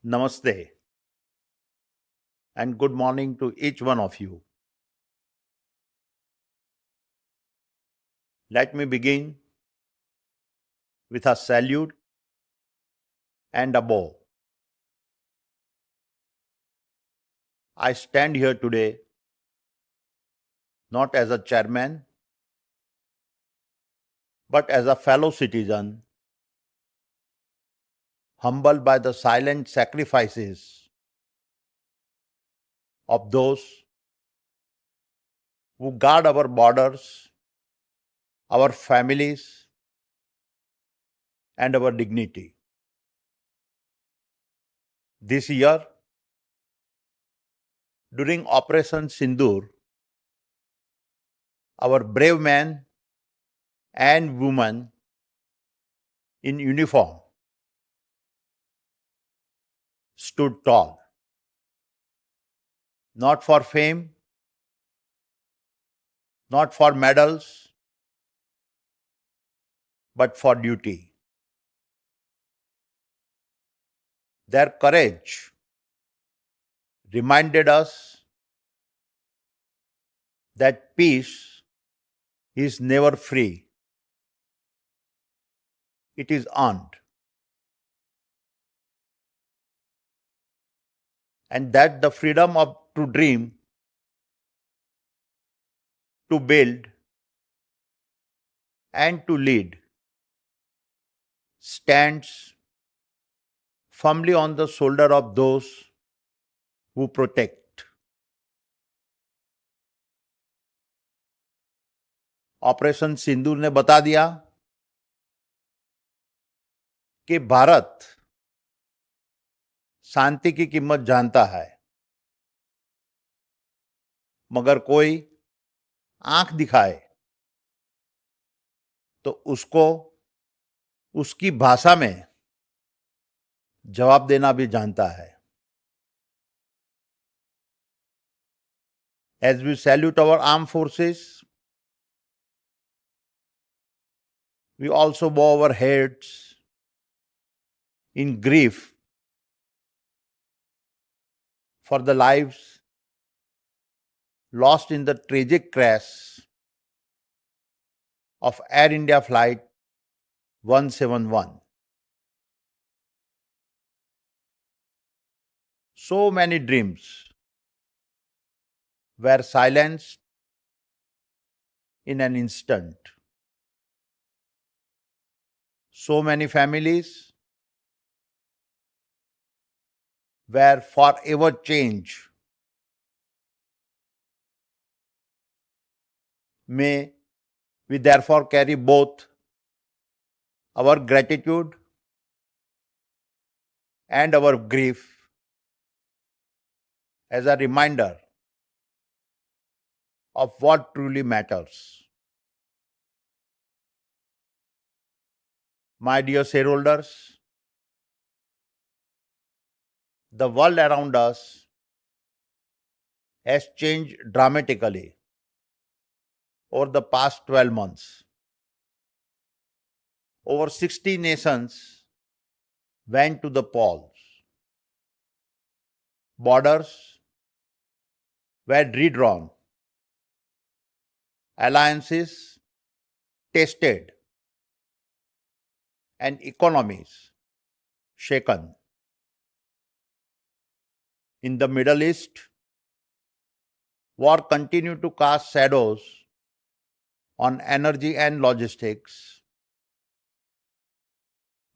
Namaste and good morning to each one of you. Let me begin with a salute and a bow. I stand here today not as a chairman but as a fellow citizen, humbled by the silent sacrifices of those who guard our borders, our families, and our dignity. This year, during Operation Sindoor, our brave men and women in uniform stood tall, not for fame, not for medals, but for duty. Their courage reminded us that peace is never free, it is earned, and that the freedom to dream, to build, and to lead stands firmly on the shoulder of those who protect. Operation Sindoor ने बता दिया कि भारत शांति की कीमत जानता है, मगर कोई आंख दिखाए तो उसको उसकी भाषा में जवाब देना भी जानता है. As we salute our armed forces, we also bow our heads in grief for the lives lost in the tragic crash of Air India Flight 171. So many dreams were silenced in an instant. So many families were forever changed. May we therefore carry both our gratitude and our grief as a reminder of what truly matters. My dear shareholders, the world around us has changed dramatically over the past 12 months. Over 60 nations went to the polls. Borders were redrawn. Alliances tested and economies shaken. In the Middle East, war continued to cast shadows on energy and logistics.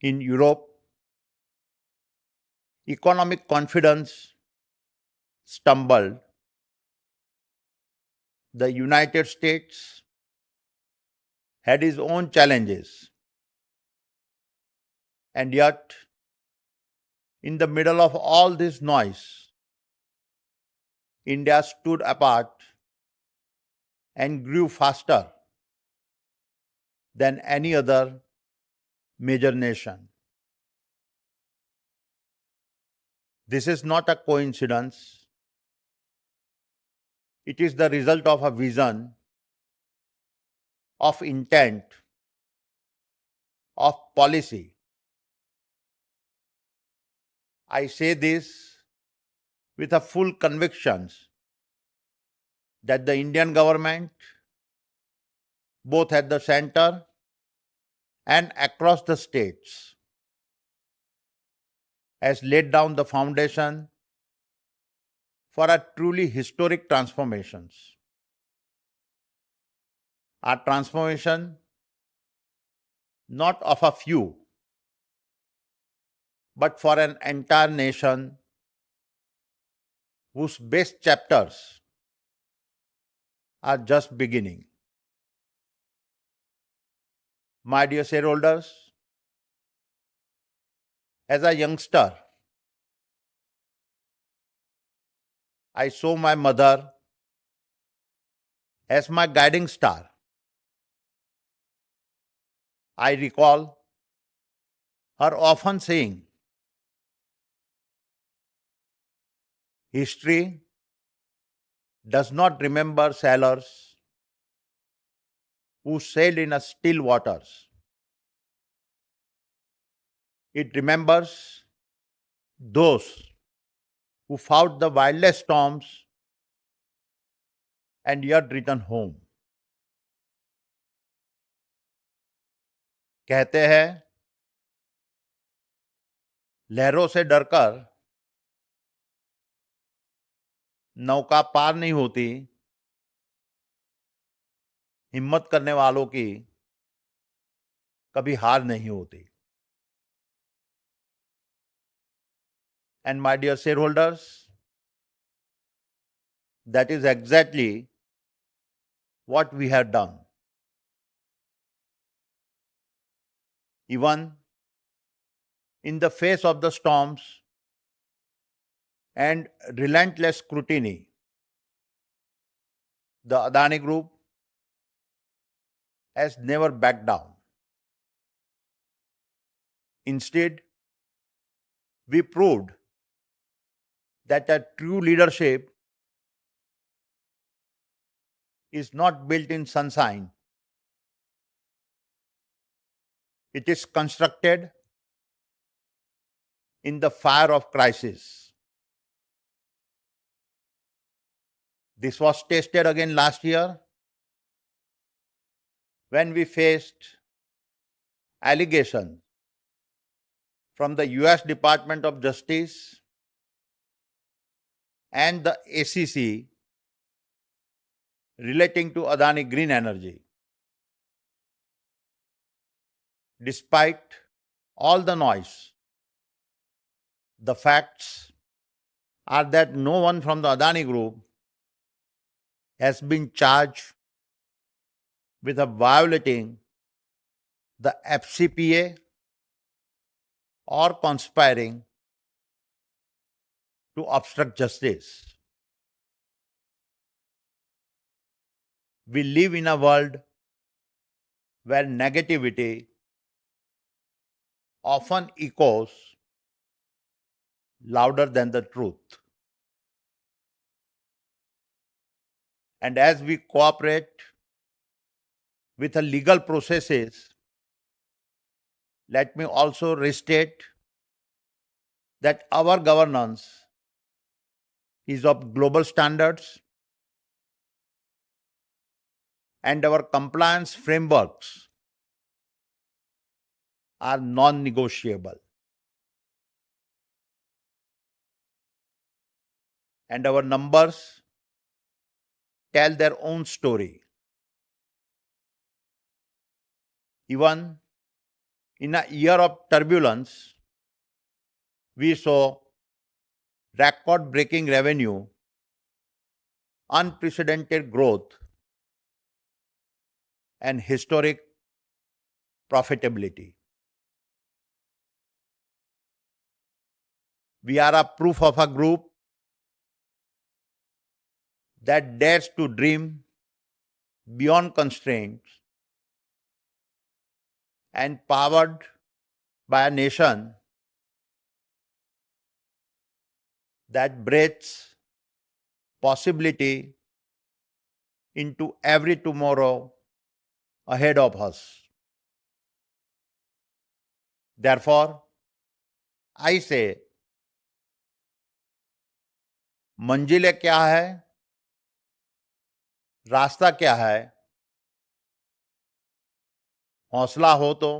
In Europe, economic confidence stumbled. The United States had its own challenges. And yet, in the middle of all this noise, India stood apart and grew faster than any other major nation. This is not a coincidence. It is the result of a vision, of intent, of policy. I say this with a full conviction that the Indian government, both at the center and across the states, has laid down the foundation for a truly historic transformations. A transformation not of a few, but for an entire nation whose best chapters are just beginning. My dear shareholders, as a youngster, I saw my mother as my guiding star. I recall her often saying, "History does not remember sailors who sailed in a still waters. It remembers those who fought the wildest storms and yet returned home." कहते हैं, लहरों से डरकर नौका पार नहीं होती, हिम्मत करने वालों की कभी हार नहीं होती. And my dear shareholders, that is exactly what we have done. Even in the face of the storms and relentless scrutiny, the Adani Group has never backed down. Instead, we proved that a true leadership is not built in sunshine. It is constructed in the fire of crisis. This was tested again last year when we faced allegations from the US Department of Justice and the ACC relating to Adani Green Energy. Despite all the noise, the facts are that no one from the Adani Group has been charged with violating the FCPA or conspiring to obstruct justice. We live in a world where negativity often echoes louder than the truth. And as we cooperate with the legal processes, let me also restate that our governance is of global standards and our compliance frameworks are non-negotiable. And our numbers tell their own story. Even in a year of turbulence, we saw record-breaking revenue, unprecedented growth, and historic profitability. We are a proof of a group that dares to dream beyond constraints and powered by a nation that breathes possibility into every tomorrow ahead of us. Therefore, I say मंजिलें क्या है, रास्ता क्या है, हौसला हो तो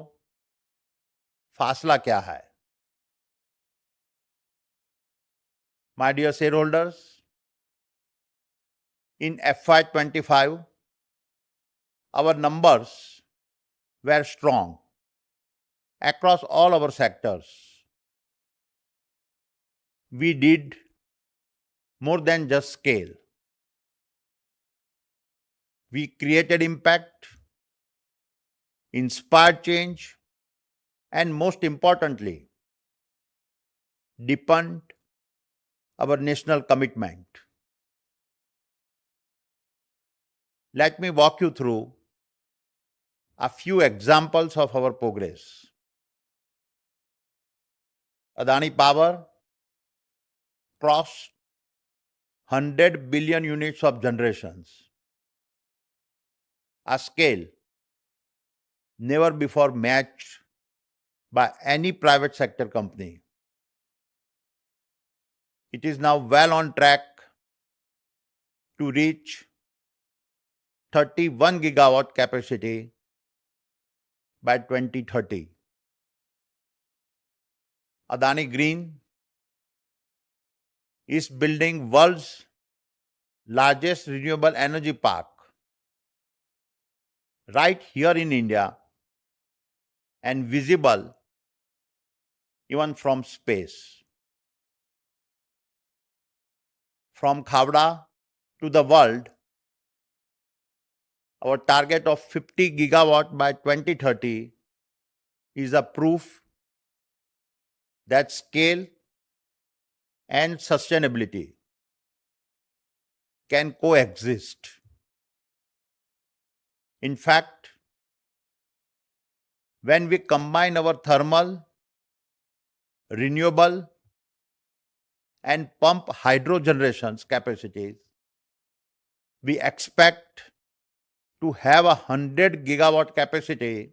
फासला क्या है। My dear shareholders, in FY25, our numbers were strong across all our sectors. We did more than just scale. We created impact, inspired change, and most importantly, deepened our national commitment. Let me walk you through a few examples of our progress. Adani Power crossed 100 billion units of generations, a scale never before matched by any private sector company. It is now well on track to reach 31 gigawatt capacity by 2030. Adani Green is building world's largest renewable energy park right here in India and visible even from space. From Khavda to the world, our target of 50 gigawatt by 2030 is a proof that scale and sustainability can coexist. In fact, when we combine our thermal, renewable, and pump hydro generations capacities, we expect to have 100 gigawatt capacity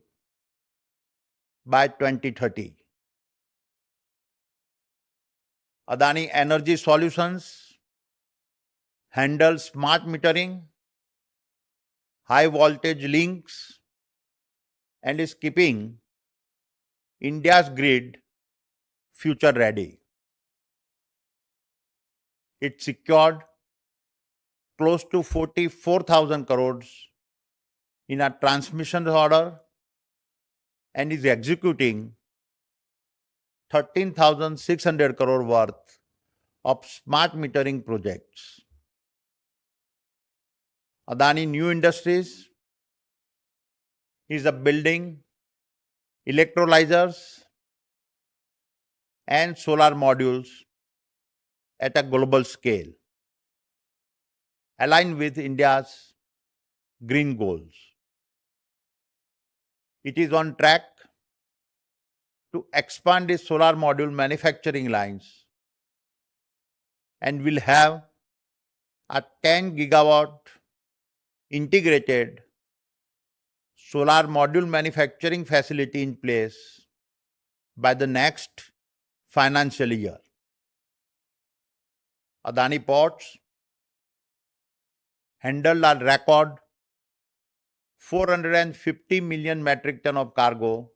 by 2030. Adani Energy Solutions handles smart metering, high voltage links, and is keeping India's grid future ready. It secured close to 44,000 crores in a transmission order and is executing 13,600 crore worth of smart metering projects. Adani New Industries is building electrolyzers and solar modules at a global scale, aligned with India's green goals. It is on track to expand its solar module manufacturing lines and will have a 10 gigawatt integrated solar module manufacturing facility in place by the next financial year. Adani Ports handled a record 450 million metric ton of cargo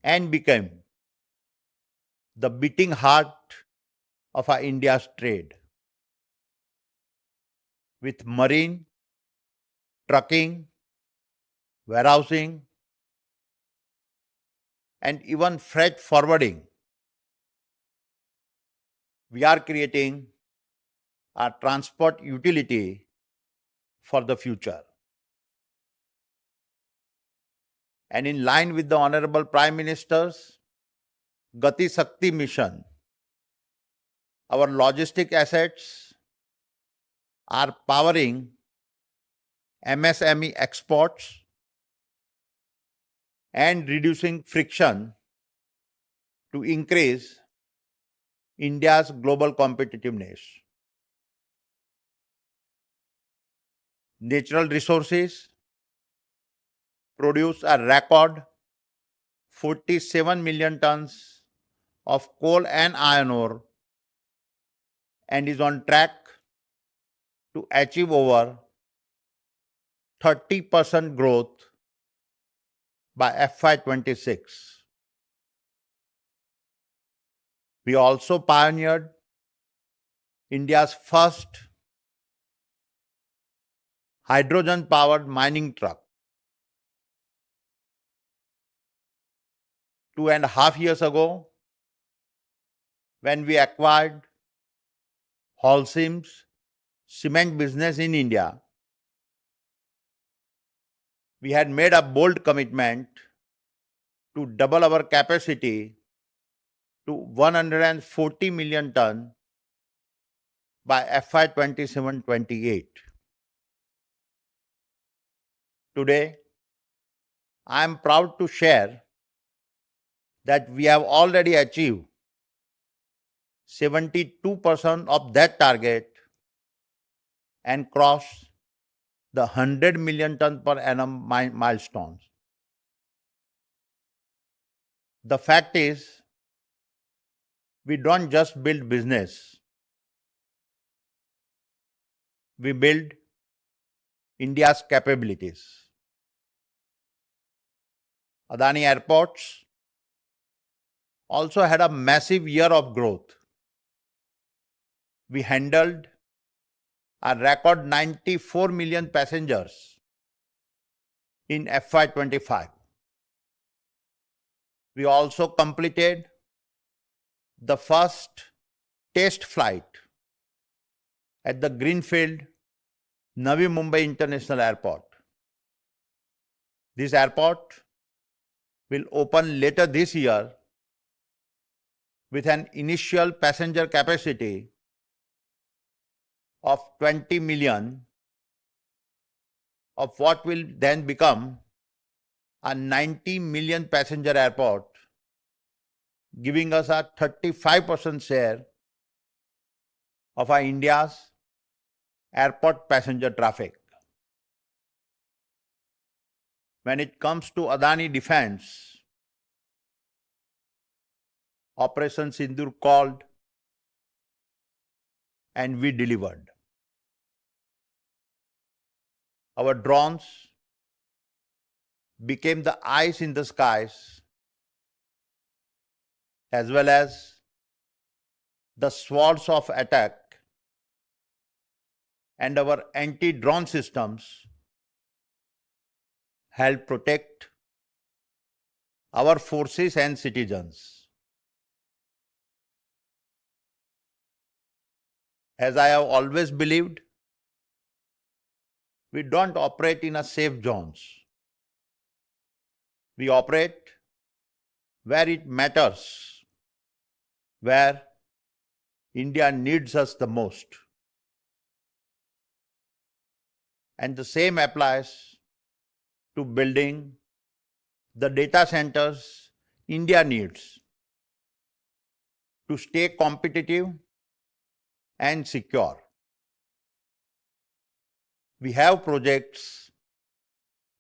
and became the beating heart of India's trade. With marine, trucking, warehousing, and even freight forwarding, we are creating a transport utility for the future. And in line with the Honorable Prime Minister's Gati Shakti mission, our logistic assets are powering MSME exports and reducing friction to increase India's global competitiveness. Natural resources produce a record 47 million tons of coal and iron ore and is on track to achieve over 30% growth by FY26. We also pioneered India's first hydrogen-powered mining truck. 2.5 years ago, when we acquired Holcim's cement business in India, we had made a bold commitment to double our capacity to 140 million ton by FY27-28. Today, I am proud to share that we have already achieved 72% of that target and crossed the 100 million ton per annum milestones. The fact is, we don't just build business, we build India's capabilities. Adani Airports also had a massive year of growth. We handled a record 94 million passengers in FY25. We also completed the first test flight at the Greenfield Navi Mumbai International Airport. This airport will open later this year with an initial passenger capacity of 20 million, of what will then become a 90 million passenger airport, giving us a 35% share of our India's airport passenger traffic. When it comes to Adani Defence, Operation Sindoor called and we delivered. Our drones became the eyes in the skies, as well as the swords of attack, and our anti-drone systems help protect our forces and citizens. As I have always believed, we don't operate in a safe zones. We operate where it matters, where India needs us the most. And the same applies to building the data centers India needs to stay competitive and secure. We have projects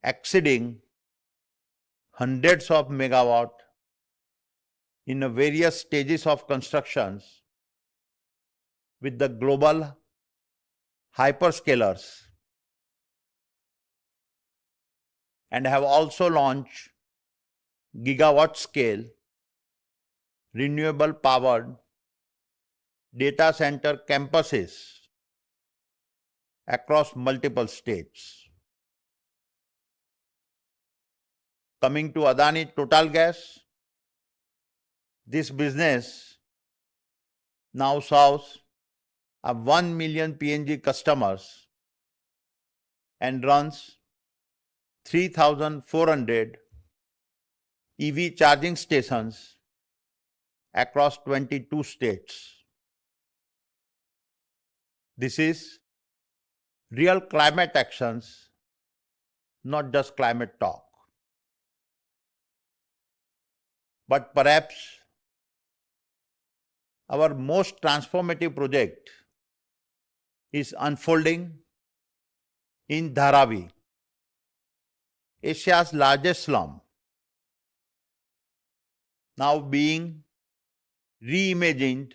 exceeding hundreds of megawatt in various stages of constructions with the global hyperscalers, and have also launched gigawatt scale renewable powered data center campuses across multiple states. Coming to Adani Total Gas, this business now serves 1 million PNG customers and runs 3,400 EV charging stations across 22 states. This is real climate actions, not just climate talk. But perhaps our most transformative project is unfolding in Dharavi, Asia's largest slum, now being reimagined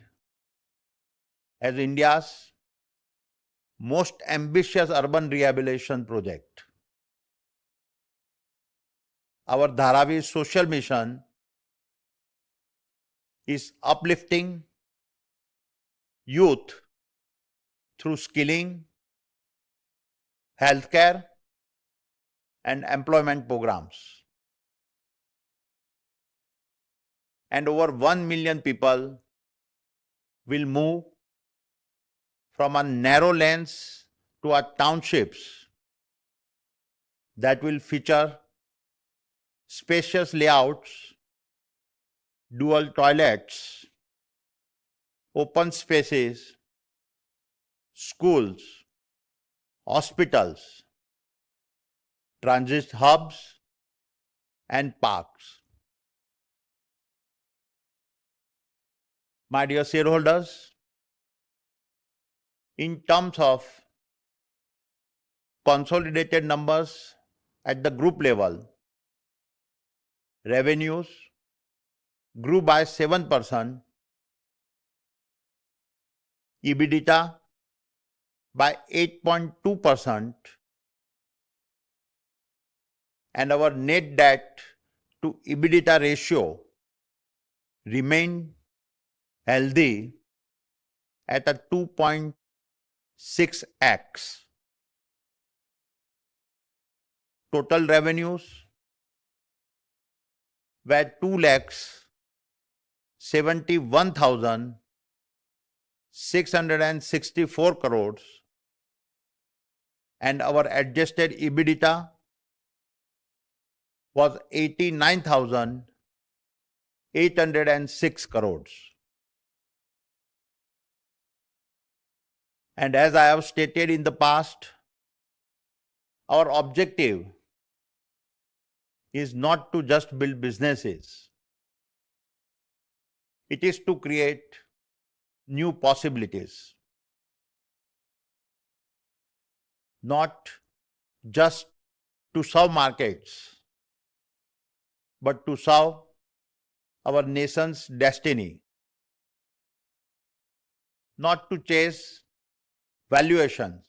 as India's most ambitious urban rehabilitation project. Our Dharavi social mission is uplifting youth through skilling, healthcare, and employment programs. And over 1 million people will move from our narrow lanes to our townships that will feature spacious layouts, dual toilets, open spaces, schools, hospitals, transit hubs, and parks. My dear shareholders, in terms of consolidated numbers at the group level, revenues grew by 7%, EBITDA by 8.2%, and our net debt to EBITDA ratio remained healthy at a 2.6x. Total revenues were 2,71,664 crores, and our adjusted EBITDA was 89,806 crores. And as I have stated in the past, our objective is not to just build businesses. It is to create new possibilities, not just to serve markets, but to serve our nation's destiny, not to chase valuations,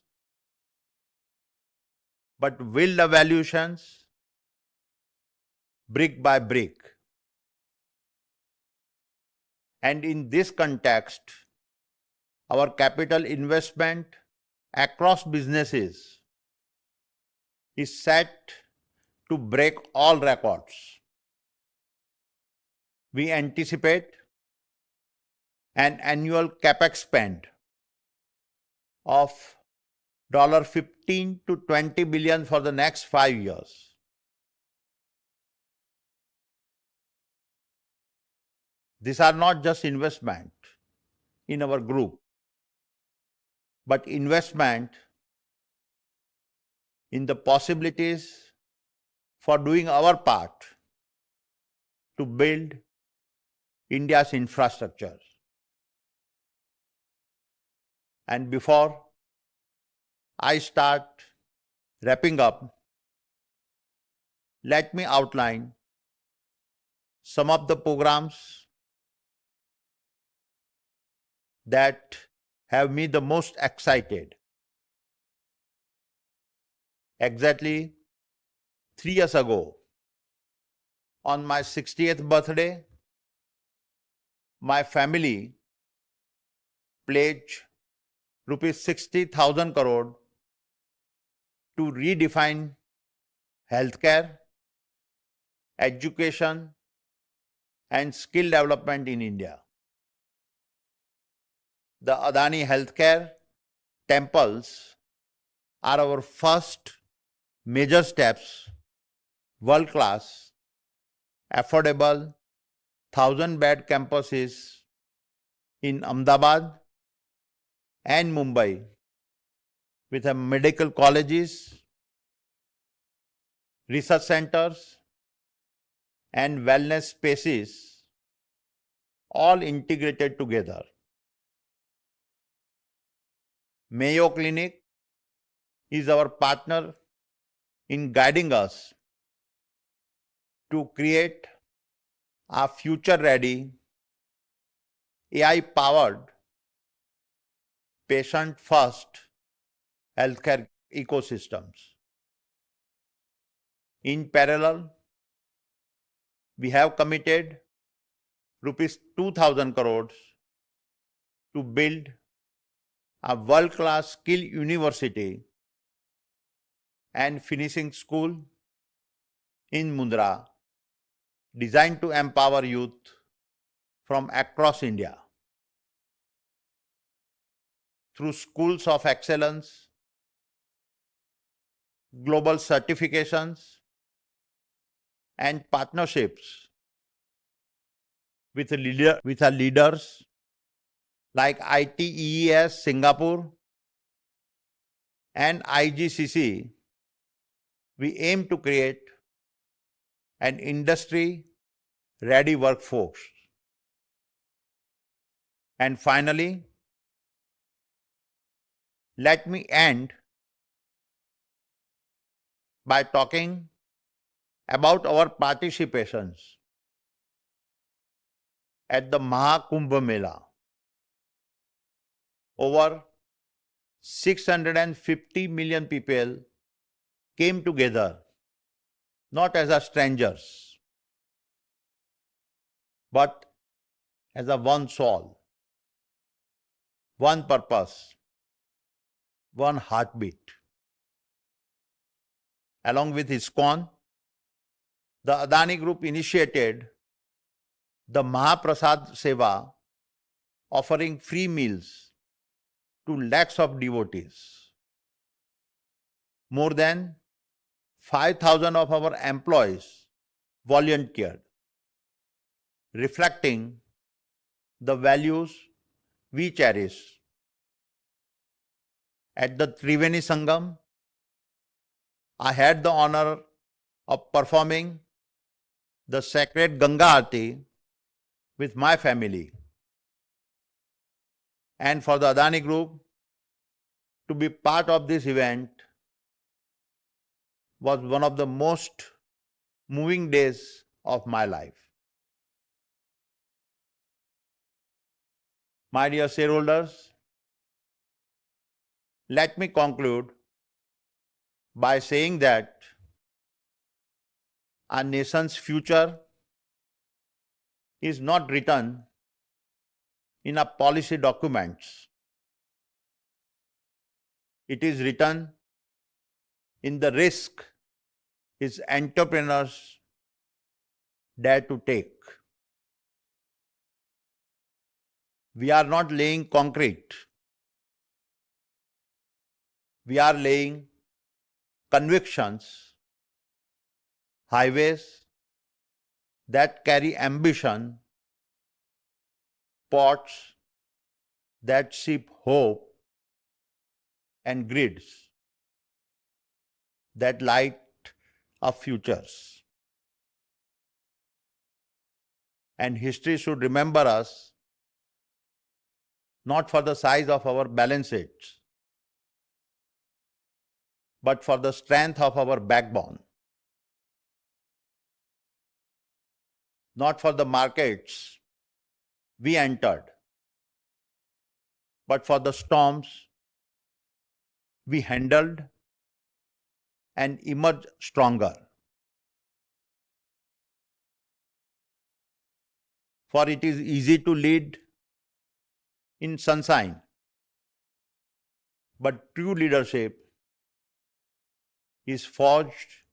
but build the valuations brick by brick. And in this context, our capital investment across businesses is set to break all records. We anticipate an annual capex spend of $15 to $20 billion for the next 5 years. These are not just investment in our group, but investment in the possibilities for doing our part to build India's infrastructure. And before I start wrapping up, let me outline some of the programs that have me the most excited. Exactly 3 years ago, on my 60th birthday, my family pledged rupees 60,000 crore to redefine healthcare, education, and skill development in India. The Adani Healthcare temples are our first major steps, world-class, affordable, 1,000-bed campuses in Ahmedabad and Mumbai with medical colleges, research centers, and wellness spaces all integrated together. Mayo Clinic is our partner in guiding us to create a future-ready, AI-powered patient-first healthcare ecosystems. In parallel, we have committed rupees 2,000 crores to build a world-class skill university and finishing school in Mundra, designed to empower youth from across India. Through schools of excellence, global certifications, and partnerships with leaders like ITES Singapore and IGCC, we aim to create an industry-ready workforce. And finally, let me end by talking about our participations at the Mahakumbh Mela. Over 650 million people came together, not as strangers, but as a one soul, one purpose, one heartbeat. Along with ISKCON, the Adani Group initiated the Mahaprasad Seva, offering free meals to lakhs of devotees. More than 5,000 of our employees volunteered, reflecting the values we cherish. At the Triveni Sangam, I had the honor of performing the sacred Ganga Aarti with my family. And for the Adani Group to be part of this event was one of the most moving days of my life. My dear shareholders, let me conclude by saying that our nation's future is not written in our policy documents. It is written in the risk its entrepreneurs dare to take. We are not laying concrete. We are laying convictions, highways that carry ambition, ports that ship hope, and grids that light up futures. And history should remember us not for the size of our balance sheets, but for the strength of our backbone. Not for the markets we entered, but for the storms we handled and emerged stronger. For it is easy to lead in sunshine, but true leadership is forged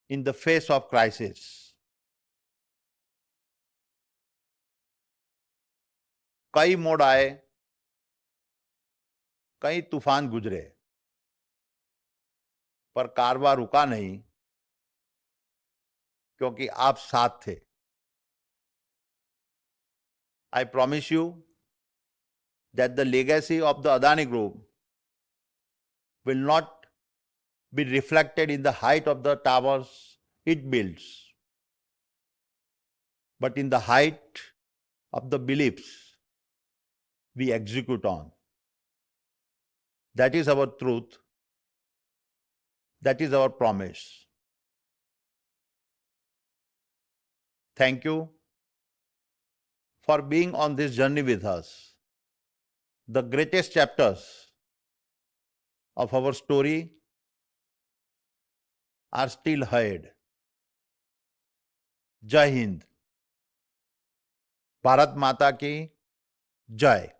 in the face of crisis. कई मोड़ आए, कई तूफान गुजरे, पर कारवां रुका नहीं, क्योंकि आप साथ थे. I promise you that the legacy of the Adani Group will not be reflected in the height of the towers it builds, but in the height of the beliefs we execute on. That is our truth. That is our promise. Thank you for being on this journey with us. The greatest chapters of our story are still ahead. जय हिंद. भारत माता की जय.